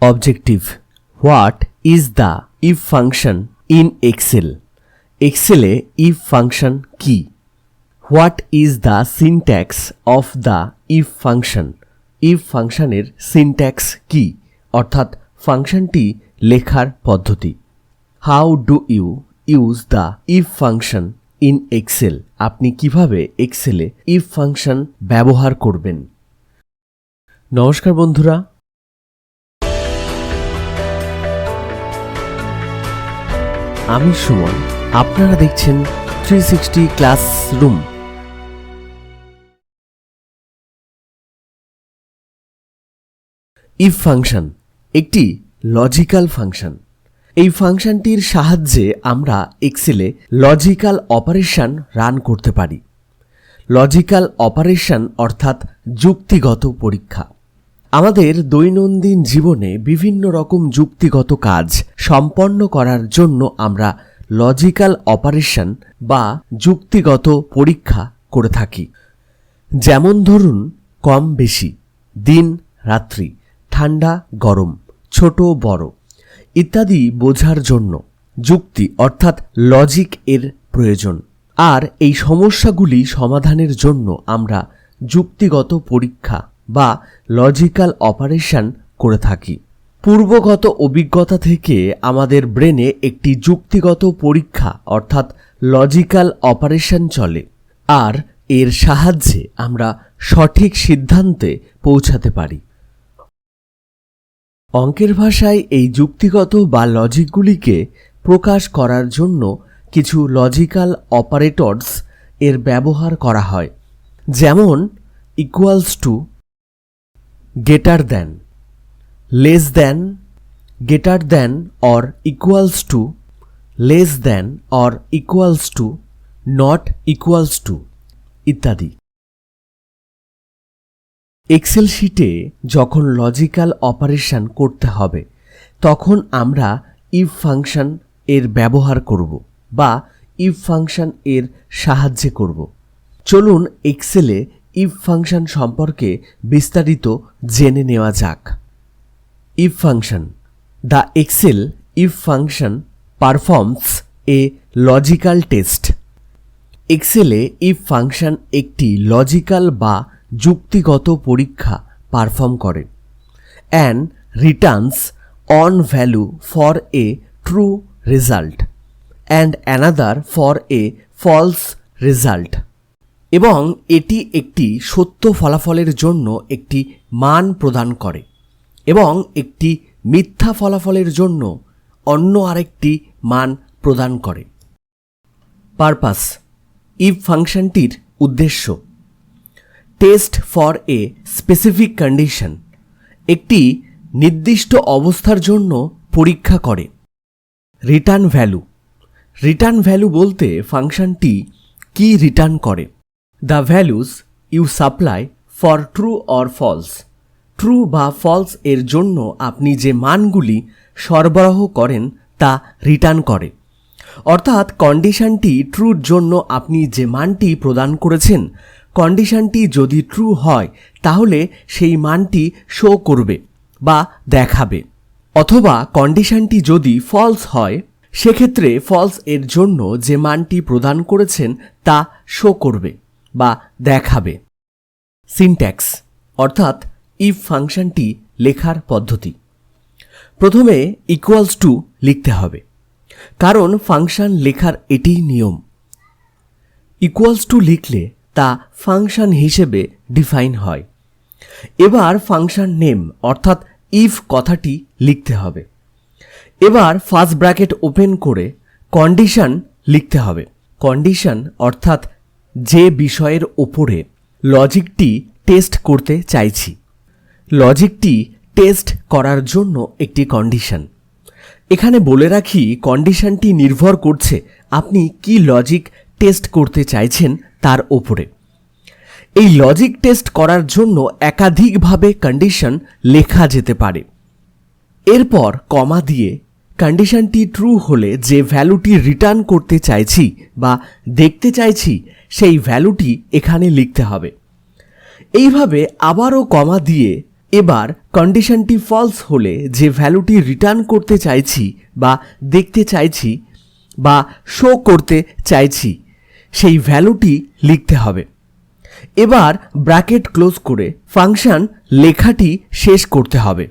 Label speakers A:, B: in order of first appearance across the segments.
A: Objective: What is the if function in Excel? Excel-এ if function কি? What is the syntax of the if function? if ফাংশনের syntax কি? অর্থাৎ ফাংশনটি লেখার পদ্ধতি। How do you use the if function in Excel? আপনি কিভাবে এক্সেলে if function ব্যবহার করবেন? নমস্কার বন্ধুরা, আমি সুমন। আপনারা দেখছেন 360 ক্লাসরুম। ইফ ফাংশন একটি লজিক্যাল ফাংশন। এই ফাংশনটির সাহায্যে আমরা এক্সেলে লজিক্যাল অপারেশন রান করতে পারি। লজিক্যাল অপারেশন অর্থাৎ যুক্তিগত পরীক্ষা। আমাদের দৈনন্দিন জীবনে বিভিন্ন রকম যুক্তিগত কাজ সম্পন্ন করার জন্য আমরা লজিক্যাল অপারেশন বা যুক্তিগত পরীক্ষা করে থাকি। যেমন ধরুন, কম বেশি, দিন রাত্রি, ঠান্ডা গরম, ছোট বড় ইত্যাদি বোঝার জন্য যুক্তি অর্থাৎ লজিক এর প্রয়োজন। আর এই সমস্যাগুলি সমাধানের জন্য আমরা যুক্তিগত পরীক্ষা বা লজিক্যাল অপারেশন করে থাকি। পূর্বগত অভিজ্ঞতা থেকে আমাদের ব্রেনে একটি যুক্তিগত পরীক্ষা অর্থাৎ লজিক্যাল অপারেশন চলে, আর এর সাহায্যে আমরা সঠিক সিদ্ধান্তে পৌঁছাতে পারি। অঙ্কের ভাষায় এই যুক্তিগত বা লজিকগুলিকে প্রকাশ করার জন্য কিছু লজিক্যাল অপারেটরস এর ব্যবহার করা হয়, যেমন equals to, greater than, less than, greater than or equals to, less than or equals to, not equals to ইত্যাদি। এক্সেল শিটে যখন লজিক্যাল অপারেশন করতে হবে তখন আমরা ইফ ফাংশন এর ব্যবহার করব বা ইফ ফাংশন এর সাহায্যে করব। চলুন এক্সেলে if ফাংশন সম্পর্কে বিস্তারিত জেনে নেওয়া যাক। if function: the Excel if function performs a logical test. এক্সেলে if ফাংশন একটি লজিক্যাল বা যুক্তিগত পরীক্ষা পারফর্ম করে and returns one value for a true result and another for a false result, এবং এটি একটি সত্য ফলাফলের জন্য একটি মান প্রদান করে এবং একটি মিথ্যা ফলাফলের জন্য অন্য আরেকটি মান প্রদান করে। পারপাস: ইফ ফাংশনটির উদ্দেশ্য test for a specific condition, একটি নির্দিষ্ট অবস্থার জন্য পরীক্ষা করে। রিটার্ন ভ্যালু: রিটার্ন ভ্যালু বলতে ফাংশনটি কি রিটার্ন করে। The values you supply for true or false, true বা false এর জন্য আপনি যে মানগুলি সরবরাহ করেন তা রিটার্ন করে। অর্থাৎ কন্ডিশনটি ট্রুর জন্য আপনি যে মানটি প্রদান করেছেন, কন্ডিশনটি যদি ট্রু হয় তাহলে সেই মানটি শো করবে বা দেখাবে, অথবা কন্ডিশনটি যদি ফলস হয় সেক্ষেত্রে ফলস এর জন্য যে মানটি প্রদান করেছেন তা শো করবে বা দেখাবে। সিনট্যাক্স অর্থাৎ ইফ ফাংশনটি লেখার পদ্ধতি। প্রথমে ইকুয়ালস টু লিখতে হবে, কারণ ফাংশন লেখার এটিই নিয়ম। ইকুয়ালস টু লিখলে তা ফাংশন হিসেবে ডিফাইন হয়। এবার ফাংশন নেম অর্থাৎ ইফ কথাটি লিখতে হবে। এবার ফার্স্ট ব্র্যাকেট ওপেন করে কন্ডিশন লিখতে হবে। কন্ডিশন অর্থাৎ যে বিষয়ের ওপরে লজিকটি টেস্ট করতে চাইছি। লজিকটি টেস্ট করার জন্য একটি কন্ডিশন। এখানে বলে রাখি, কন্ডিশনটি নির্ভর করছে আপনি কি লজিক টেস্ট করতে চাইছেন তার ওপরে। এই লজিক টেস্ট করার জন্য একাধিকভাবে কন্ডিশন লেখা যেতে পারে। এরপর কমা দিয়ে কন্ডিশনটি ট্রু হলে যে ভ্যালুটি রিটার্ন করতে চাইছি বা দেখতে চাইছি সেই ভ্যালুটি এখানে লিখতে হবে। এইভাবে আবারও কমা দিয়ে এবার কন্ডিশনটি ফলস হলে যে ভ্যালুটি রিটার্ন করতে চাইছি বা দেখতে চাইছি বা শো করতে চাইছি সেই ভ্যালুটি লিখতে হবে। এবার ব্র্যাকেট ক্লোজ করে ফাংশন লেখাটি শেষ করতে হবে।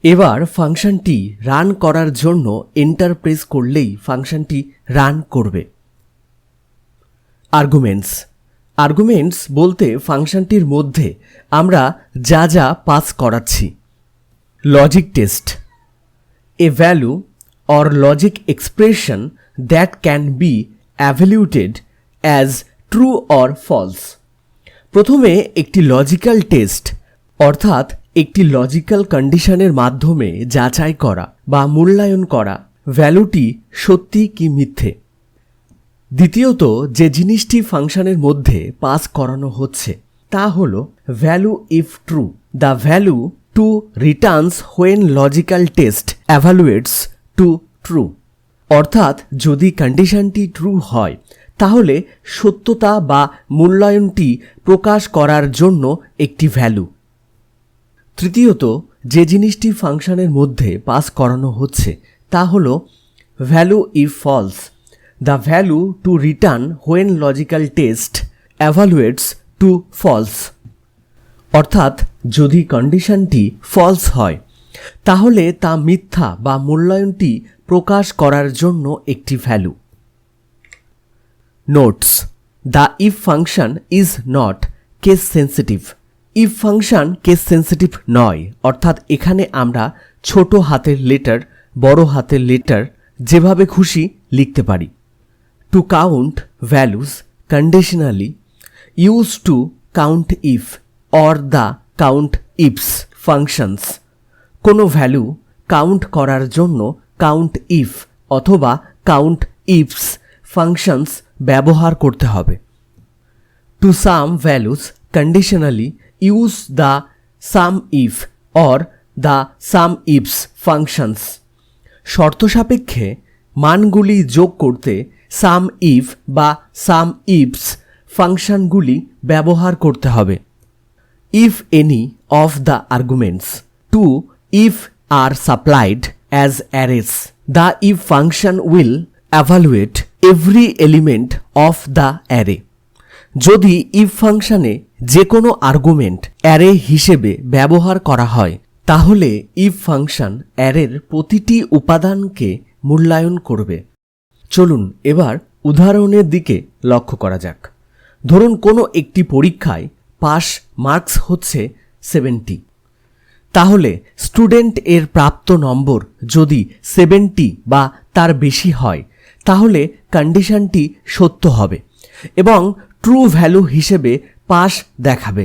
A: এবার ফাংশনটি রান করার জন্য এন্টার প্রেস করলেই ফাংশনটি রান করবে। আর্গুমেন্টস বলতে ফাংশনটির মধ্যে আমরা যা যা পাস করাচ্ছি। Logic test, a value or logic expression that can be evaluated as true or false. প্রথমে একটি লজিক্যাল টেস্ট অর্থাৎ একটি লজিক্যাল কন্ডিশনের মাধ্যমে যাচাই করা বা মূল্যায়ন করা ভ্যালুটি সত্যি কি মিথ্যে। দ্বিতীয়ত যে জিনিসটি ফাংশনের মধ্যে পাস করানো হচ্ছে তা হল value if true, the value to returns when logical test evaluates to true. অর্থাৎ যদি কন্ডিশনটি ট্রু হয় তাহলে সত্যতা বা মূল্যায়নটি প্রকাশ করার জন্য একটি ভ্যালু। তৃতীয়ত যে জিনিসটি ফাংশনের মধ্যে পাস করানো হচ্ছে তা হল value if false, the value to return when logical test evaluates to false. অর্থাৎ যদি কন্ডিশনটি ফলস হয় তাহলে তা মিথ্যা বা মূল্যায়নটি প্রকাশ করার জন্য একটি value. Notes, the if function is not case sensitive. If function case sensitive নয়, অর্থাৎ এখানে আমরা ছোট হাতের লেটার বড় হাতের লেটার যেভাবে খুশি লিখতে পারি। To count values conditionally use to count if or the count ifs functions. কোনো ভ্যালু কাউন্ট করার জন্য কাউন্ট ইফ অথবা কাউন্ট ইফস ফাংশনস ব্যবহার করতে হবে। To sum values conditionally use the sum if or the sum ifs functions. শর্ত সাপেক্ষে মানগুলি যোগ করতে সাম ইফ বা সাম ইফস ফাংশনগুলি ব্যবহার করতে হবে। If any of the arguments to if are supplied as arrays, the if function will evaluate every element of the array। যদি ইফ ফাংশনে যে কোনো আর্গুমেন্ট অ্যারে হিসেবে ব্যবহার করা হয় তাহলে ইফ ফাংশন অ্যারের প্রতিটি উপাদানকে মূল্যায়ন করবে। চলুন এবার উদাহরণের দিকে লক্ষ্য করা যাক। ধরুন কোনো একটি পরীক্ষায় পাস মার্কস হচ্ছে 70, তাহলে স্টুডেন্ট এর প্রাপ্ত নম্বর যদি 70 বা তার বেশি হয় তাহলে কন্ডিশনটি সত্য হবে এবং ট্রু ভ্যালু হিসেবে পাস দেখাবে।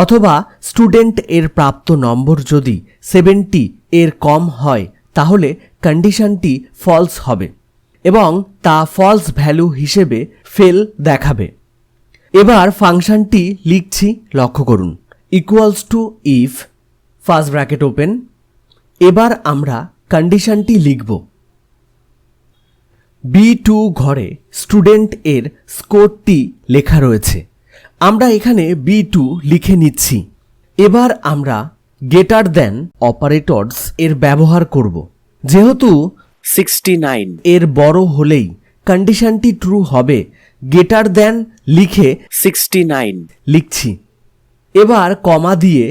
A: অথবা স্টুডেন্ট এর প্রাপ্ত নম্বর যদি 70 এর কম হয় তাহলে কন্ডিশনটি ফলস হবে এবং তা ফলস ভ্যালু হিসেবে ফেল দেখাবে। এবার ফাংশনটি লিখছি, লক্ষ্য করুন। Equals to if first bracket open. এবার আমরা কন্ডিশনটি লিখব। B2 ঘরে স্টুডেন্ট এর স্কোরটি লেখা রয়েছে, আমরা এখানে B2 লিখে নিচ্ছি। এবার আমরা গ্রেটার দ্যান অপারেটরস এর ব্যবহার করব। যেহেতু 69 এর বড় হলেই কন্ডিশনটি ট্রু হবে, গ্রেটার দ্যান লিখে 69 লিখছি। এবার কমা দিয়ে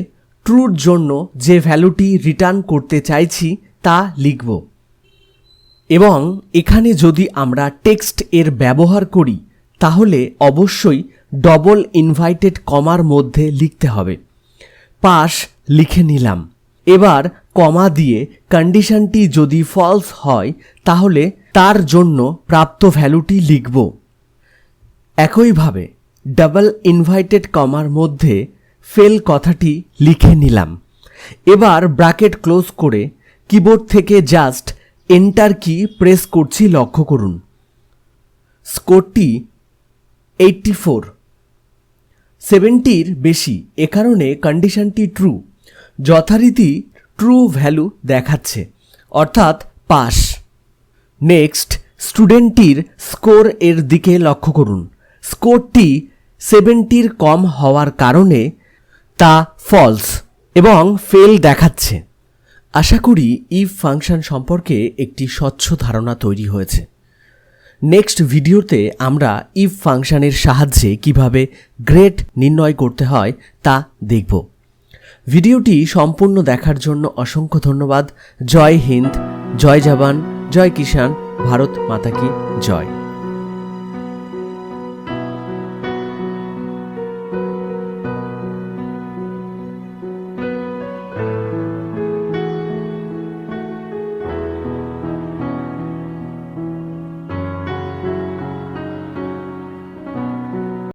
A: ট্রুর জন্য যে ভ্যালুটি রিটার্ন করতে চাইছি তা লিখব এবং এখানে যদি আমরা টেক্সট এর ব্যবহার করি তাহলে অবশ্যই ডবল ইনভাইটেড কমার মধ্যে লিখতে হবে। পাস লিখে নিলাম। এবার কমা দিয়ে কন্ডিশনটি যদি ফলস হয় তাহলে তার জন্য প্রাপ্ত ভ্যালুটি লিখব। একইভাবে ডাবল ইনভাইটেড কমার মধ্যে ফেল কথাটি লিখে নিলাম। এবার ব্র্যাকেট ক্লোজ করে কিবোর্ড থেকে জাস্ট এন্টার কি প্রেস করছি, লক্ষ্য করুন। স্কোরটি 84, 70-র বেশি, এ কারণে কন্ডিশনটি ট্রু, যথারীতি ট্রু ভ্যালু দেখাচ্ছে অর্থাৎ পাস। নেক্সট স্টুডেন্টটির স্কোর এর দিকে লক্ষ্য করুন। স্কোরটি 70-র কম হওয়ার কারণে তা ফলস এবং ফেল দেখাচ্ছে। আশা করি ইফ ফাংশন সম্পর্কে একটি স্বচ্ছ ধারণা তৈরি হয়েছে। নেক্সট ভিডিওতে আমরা ইফ ফাংশনের সাহায্যে কিভাবে গ্রেড নির্ণয় করতে হয় তা দেখব। ভিডিওটি সম্পূর্ণ দেখার জন্য অসংখ্য ধন্যবাদ। জয় হিন্দ, জয় জওয়ান, জয় কিষাণ, ভারত মাতা কি জয়।